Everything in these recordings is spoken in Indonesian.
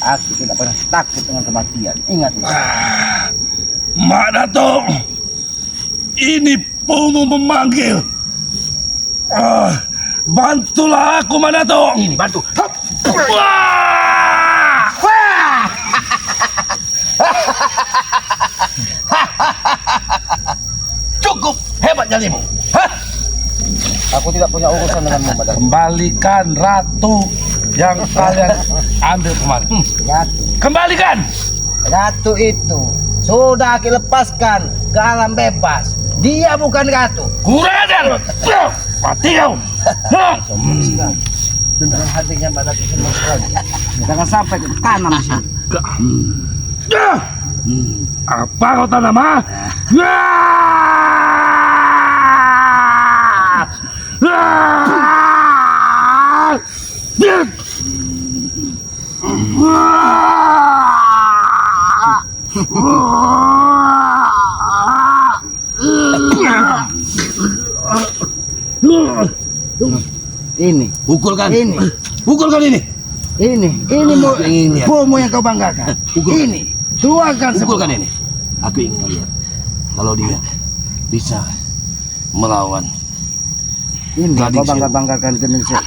Aku tidak pernah takut dengan kematian. Ingat itu. Mak Datuk, ini Pomo memanggil. Bantulah aku, Mak Datuk. Ini bantu. Wah! Cukup hebat nyalimu. Aku tidak punya urusan denganmu, Madam. Kembalikan ratu yang kalian ambil kemarin. Kembalikan. Ratu itu sudah aku lepaskan ke alam bebas. Dia bukan ratu. Kurang ajar. Mati kau. Dengan hatinya Mbak Ratu semua sekali. Jangan sampai ke tanam di sini. Apa kau tanam, ha? Ini, Pukulkan. ini, Pukulkan ini. ini Ingin lihat. Pomo yang kau banggakan. Ini, tuakan Pukulkan semua. ini. Aku ingin lihat kalau dia bisa melawan. Ini Gading kau banggakan Gendeng Sewu.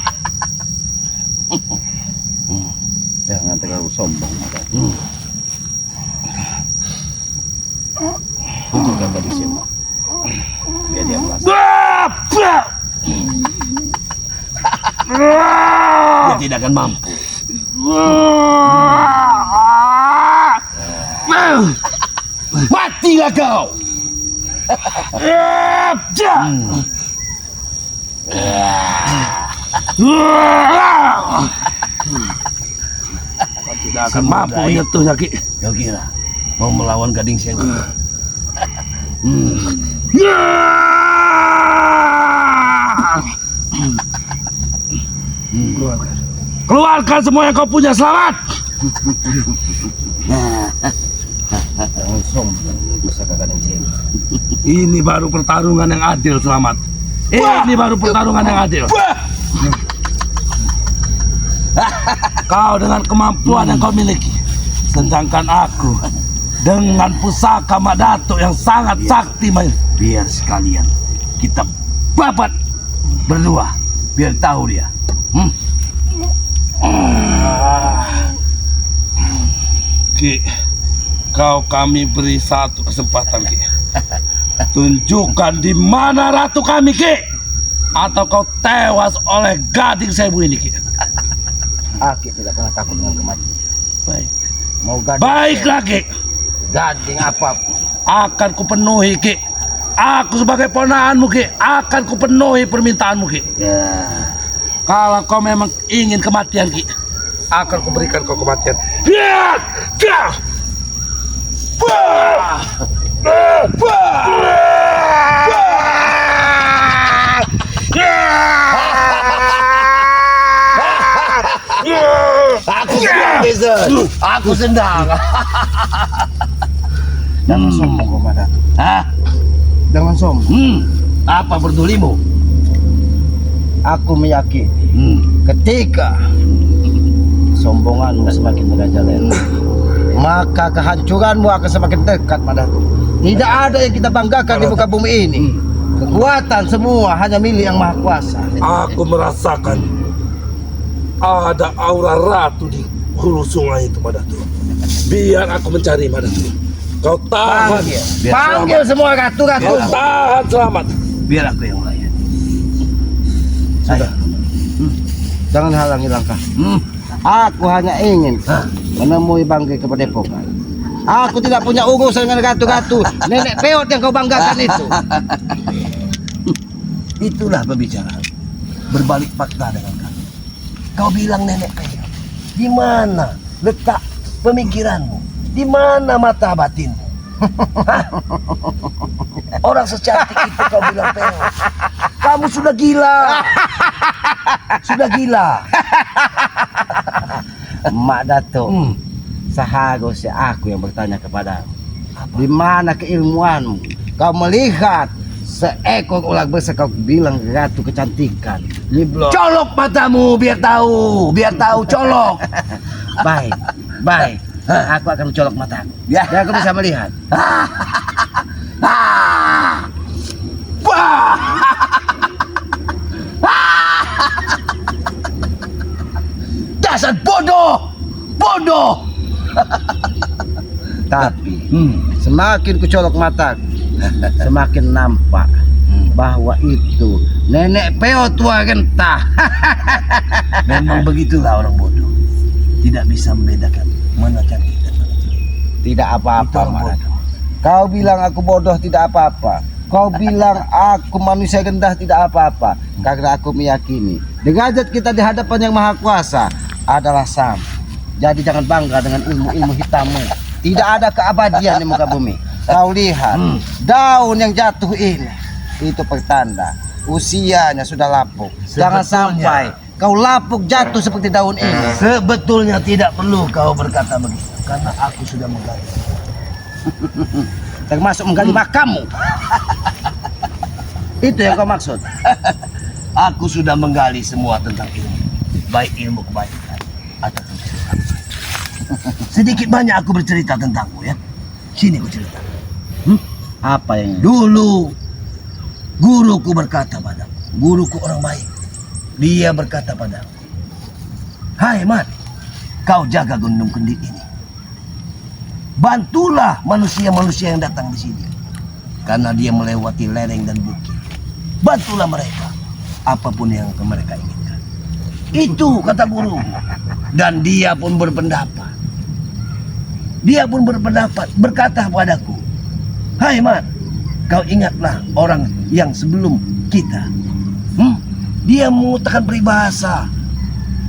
Jangan terlalu sombong, Madam. Pukulkan gadis Sewu. Biar dia merasa. Dia tidak akan mampu. Matilah kau. Tidak akan mampu menyentuhnya, Ki. Kau kira mau melawan Gading Sewu? Keluarkan semua yang kau punya, selamat. Jangan sombong, bisa ke Gendeng Sewu. Ini baru pertarungan yang adil, selamat. Ini baru pertarungan yang adil. Kau dengan kemampuan yang kau miliki, sedangkan aku dengan pusaka Mak Datuk yang sangat sakti. Biar sekalian kita babat berdua, biar tahu dia. Ki, kami beri satu kesempatan, Ki. Tunjukkan di mana ratu kami, Ki, atau kau tewas oleh Gading Sewu ini, Ki. Aku tidak pernah takut dengan kematian. Baik. Mau gading, Baiklah, Ki. gading apapun. Akan kupenuhi, Ki. Aku sebagai ponakanmu, Ki, akan kupenuhi permintaanmu, Ki. Kalau kau memang ingin kematian, Ki, akan kuberikan kau kematian. Aku senang. Jangan sombong, Komandan. Hah? Jangan sombong. Apa pedulimu? Aku meyakini ketika kesombonganmu semakin merajalela, maka kehancuranmu akan semakin dekat padaku. Tidak ada yang kita banggakan di muka bumi ini. Kekuatan semua hanya milik yang maha kuasa. Aku merasakan ada aura ratu di hulu sungai itu, Mak Datuk. Biar aku mencari, Mak Datuk. Kau tahan. Panggil semua ratu-ratu. Kau tahan, selamat. Biar aku yang layan. Sudah. Jangan halangi langkah. Aku hanya ingin menemui Banggai ke Padepokan. Aku tidak punya urusan dengan ratu-ratu nenek peot yang kau banggakan itu. Itulah pembicaraan. Berbalik fakta dengan kamu. Kau bilang nenek peot. Di mana letak pemikiranmu? Di mana mata batinmu? Hah? Orang secantik itu kau bilang peot. Kamu sudah gila. Sudah gila. Mak Datuk, seharusnya aku yang bertanya kepadamu. Di mana keilmuanmu? Kau melihat seekor ular besar kau bilang ratu kecantikan. Liblok. Colok matamu biar tahu colok. Baik, Baik, aku akan mencolok mataku. Ya. Dan aku bisa melihat. Wah! Dasar bodoh! Bodoh! Tapi semakin kucolok mataku, semakin nampak bahwa itu nenek peo tua gentah. Memang begitulah orang bodoh. Tidak bisa membedakan mana cantik dan mana jelek. Tidak apa-apa, Itu orang Manado. bodoh. Kau bilang aku bodoh tidak apa-apa. Kau bilang aku manusia rendah tidak apa-apa. Karena aku meyakini derajat kita di hadapan Yang Maha Kuasa adalah sama. Jadi jangan bangga dengan ilmu-ilmu hitammu. Tidak ada keabadian di muka bumi. Kau lihat daun yang jatuh ini, itu pertanda usianya sudah lapuk. Jangan Sebetulnya- sampai kau lapuk jatuh seperti daun ini. Sebetulnya tidak perlu kau berkata begitu. Karena aku sudah menggali. Termasuk menggali makammu. Itu yang kau maksud. Aku sudah menggali semua tentang ilmu. Baik ilmu kebaikan ataupun kesesatan. Sedikit banyak aku bercerita tentangmu ya. Sini aku cerita. Apa yang Dulu guruku berkata padaku. Guruku orang baik. Dia berkata padaku, "Hai Man, kau jaga Gunung Kendi ini. Bantulah manusia-manusia yang datang di sini. Karena dia melewati lereng dan bukit. Bantulah mereka. Apapun yang mereka inginkan." Itu kata guru. Dan dia pun berpendapat. Dia pun berpendapat berkata padaku, "Hai Man, kau ingatlah orang yang sebelum kita. Dia mengutarakan peribahasa.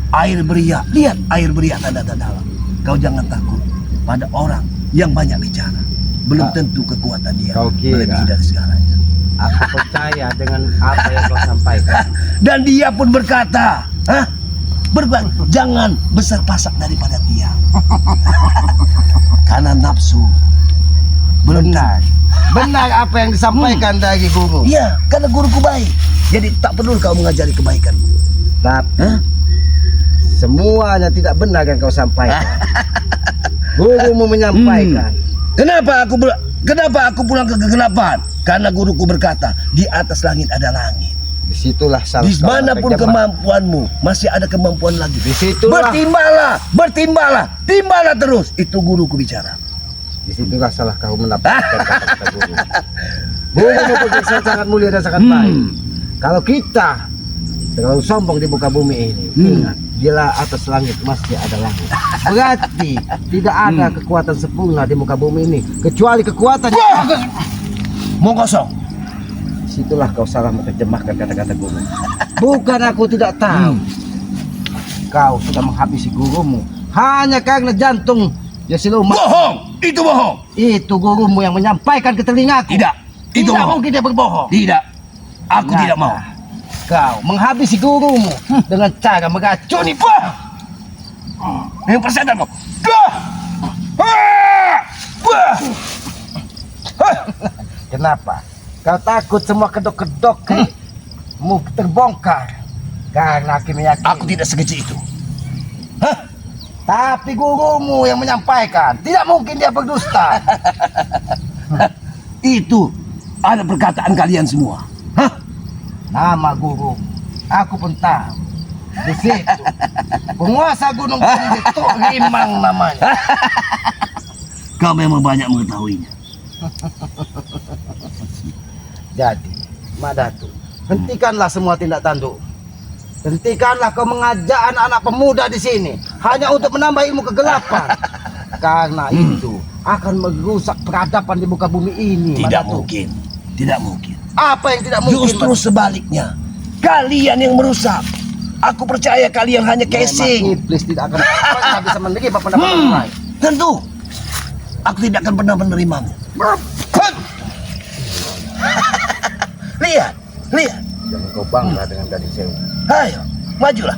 Air beriak, lihat air beriak tanda-tanda alam. Kau jangan takut pada orang yang banyak bicara. Belum tentu kekuatan dia Kau kira- melebihi dari segalanya." aku percaya dengan apa yang kau sampaikan. Dan dia pun berkata, jangan besar pasak daripada tiang. Karena nafsu belum Benar. Benar apa yang disampaikan dari guru. Iya, karena guruku baik. Jadi tak perlu kau mengajari kebaikanku. Tapi semuanya tidak benar yang kau sampaikan. Gurumu menyampaikan. Kenapa aku pulang ke kegelapan? Karena guruku berkata, di atas langit ada langit. Disitulah salah Di manapun kemampuanmu, masih ada kemampuan lagi. Disitulah Bertimbalah terus. Itu guruku bicara. Disitulah salah kau mendapatkan kata-kata guru. Guru mempunyai sangat mulia dan sangat baik. Kalau kita terlalu sombong di muka bumi ini, ingat, bila atas langit masih ada langit. Berarti tidak ada kekuatan sempurna di muka bumi ini kecuali kekuatan Mau kosong. Disitulah kau salah menerjemahkan kata-kata guru. Bukan aku tidak tahu. Kau sudah menghabisi gurumu hanya karena jantung ya siluman. Bohong. Itu bohong. Itu gurumu yang menyampaikan ke telingaku. Tidak. Itu Tidak bohong. mungkin dia berbohong. Tidak. Aku Nyata. tidak mau. Kau menghabisi gurumu dengan cara meracuni. Yang persetan kau. Kenapa? Kau takut semua kedok-kedok mu terbongkar? Karena aku meyakini. Aku tidak sekecil itu. Tapi gurumu yang menyampaikan. Tidak mungkin dia berdusta. Itu ada perkataan kalian semua. Nama guru aku pun tahu. Di situ penguasa Gunung Kendi itu Rimang namanya. Kau memang banyak mengetahuinya. Jadi, Madatu, hentikanlah semua tindak tanduk. Hentikanlah kau mengajak anak-anak pemuda di sini hanya untuk menambah ilmu kegelapan. Karena itu akan merusak peradaban di muka bumi ini. Tidak Madatu. mungkin. Tidak mungkin. Apa yang tidak mungkin? Justru Madatu? sebaliknya. Kalian yang merusak. Aku percaya kalian hanya Memang casing. iblis tidak akan pernah bisa menerima pendapat orang lain. Tentu. Aku tidak akan pernah menerimamu. Lihat. Jangan kau bangga dengan gadis sewa. Ayo, majulah.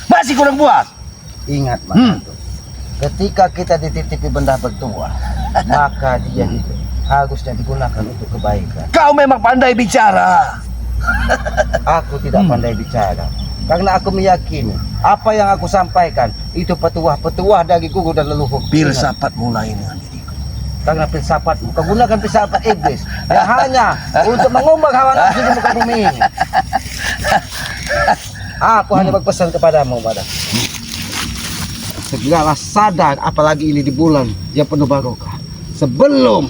Masih kurang puas? Ingat Mas, ketika kita dititipi benda bertuah, maka dia itu harusnya digunakan untuk kebaikan. Kau memang pandai bicara. Aku tidak pandai bicara, karena aku meyakini apa yang aku sampaikan itu petuah-petuah dari guru dan leluhur. Filsafat mulai dengan diriku. Karena filsafatmu, kau gunakan filsafat iblis yang hanya untuk mengumbar hawa nafsu di muka bumi ini. Aku hanya berpesan kepadamu, pada segala sadar, apalagi ini di bulan yang penuh barokah, sebelum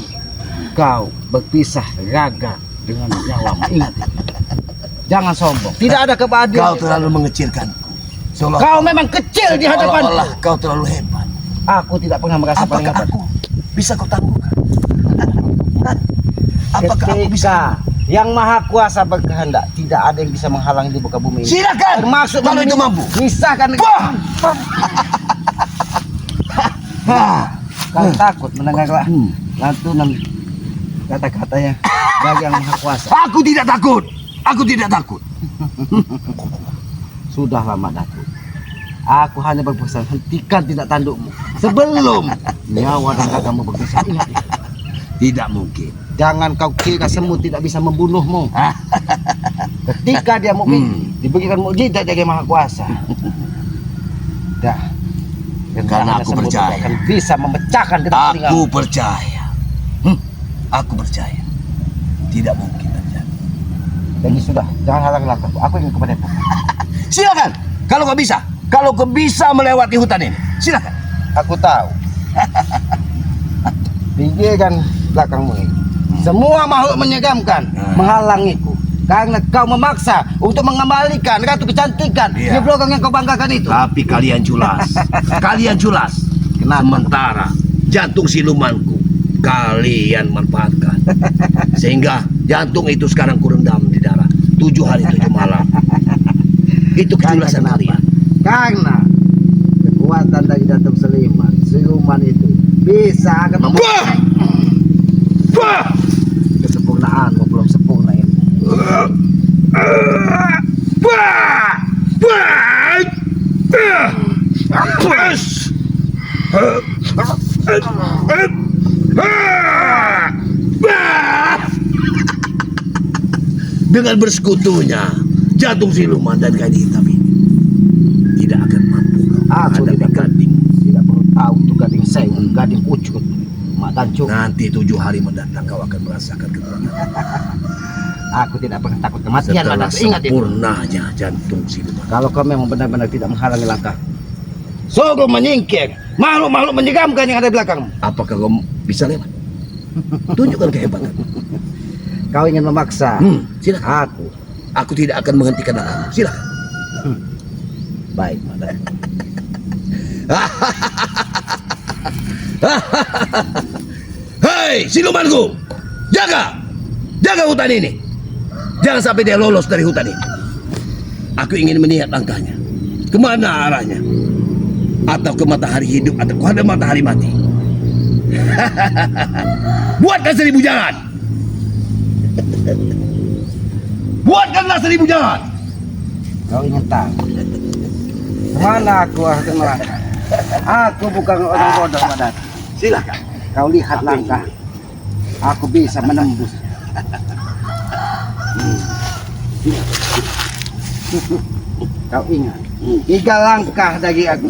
kau berpisah raga dengan nyawamu. Ingat itu. Jangan sombong. Tidak ada kebahagiaan. Kau terlalu mengecilkanku. Kau memang kecil di hadapanku. Seolah-olah kau terlalu hebat. Aku tidak pernah merasa paling Apakah hebat. aku bisa kau tangguhkan? Apakah aku bisa? Ketika yang maha kuasa berkehendak, tidak ada yang bisa menghalangi di muka bumi ini. Silakan. Termasuk kalau itu mampu. Misahkan. Wah! Kau takut mendengar lantunan kata-katanya dari yang maha kuasa. Aku tidak takut. Aku tidak takut. Sudah lama Datuk. Aku hanya berpesan, hentikan tindak tandukmu sebelum nyawa dan ragamu berpisah. Ingat itu. Tidak mungkin. Jangan kau kira semut tidak bisa membunuhmu. Ketika dia mukmin, diberikan mukjizat dari Maha Kuasa. Dah. Karena aku semut percaya. tidak akan bisa memecahkan getah telingamu. Aku percaya. Aku percaya. Tidak mungkin terjadi. Jadi sudah, jangan halangi langkahku. Aku ingin kepada kau. Silakan. Kalau kau bisa. Kalau kau bisa melewati hutan ini. Silakan. Aku tahu. Pikirkan belakangmu ini. Semua makhluk menyegamkan, menghalangiku. Karena kau memaksa untuk mengembalikan ratu kecantikan di blogong yang kau banggakan itu. Tapi kalian culas. Kalian culas. Kenapa? Sementara jantung silumanku kalian manfaatkan. Sehingga jantung itu sekarang kurendam di darah 7 hari 7 malam. Itu kejelasan kalian. Karena kekuatan dari jantung siluman itu bisa akan membuat kesempurnaanmu belum sempurna ini. Dengan bersekutunya jantung siluman dan kain hitam ini tidak akan mampu Aku menghadapi tidak Gading. Tidak perlu tahu itu gading saya, gading ucut, mak dancuk. Nanti 7 hari mendatang kau akan merasakan kekuatan. Aku tidak pernah takut kematian, Setelah Badak. Ingat itu. sempurnanya jantung siluman. Kalau kau memang benar-benar tidak menghalangi langkah, suruh menyingkir makhluk-makhluk menyegamkan yang ada di belakangmu. Apakah kau bisa lewat? Tunjukkan kehebatan. Kau ingin memaksa Silakan. Aku tidak akan menghentikan langkahmu. Silakan. Baik, Badak. Hei, silumanku, jaga hutan ini. Jangan sampai dia lolos dari hutan ini. Aku ingin melihat langkahnya. Kemana arahnya? Atau ke matahari hidup atau ke matahari mati. Buatkan 1000 jalan. Buatkanlah 1000 jalan. Kau ingin tahu kemana aku akan melangkah? Aku bukan orang bodoh, Badak. Silakan. Kau lihat langkah. Aku bisa menembus. Kau ingat 3 langkah dari aku.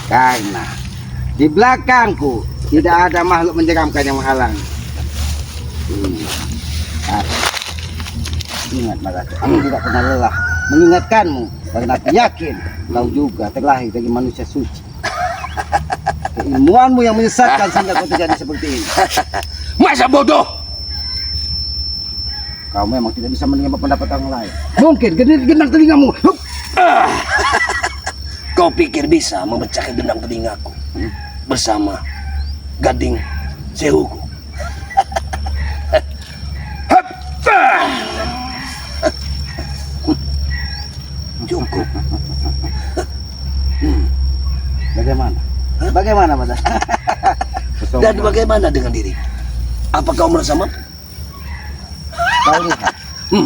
Karena di belakangku tidak ada makhluk menyeramkan yang menghalang. Ingat, Badak, aku tidak pernah lelah mengingatkanmu karena aku yakin kau juga terlahir dari manusia suci. Keilmuanmu yang menyesatkan sehingga kau terjadi seperti ini. Masa bodoh? Kau memang tidak bisa menerima pendapat orang lain. Mungkin genang telingamu. Kau pikir bisa memecahkan gendang telingaku bersama gading sehuku? Cukup. Bagaimana? Bagaimana, Badak? Dan bagaimana dengan diri? Apa kau merasa mampu? Kau lihat,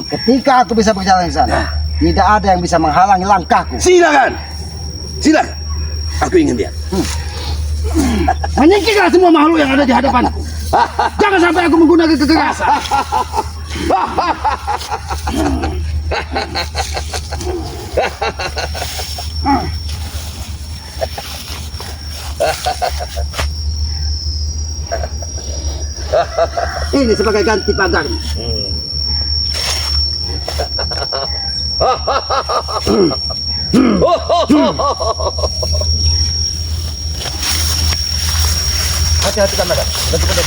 ketika aku bisa berjalan ke sana, tidak ada yang bisa menghalangi langkahku. Silakan. Silakan. Aku ingin lihat. Menyingkirkan semua makhluk yang ada di hadapanku. Jangan sampai aku menggunakan kekerasan. Ini sebagai ganti pagarmu. Hati-hati kamera. Nanti pada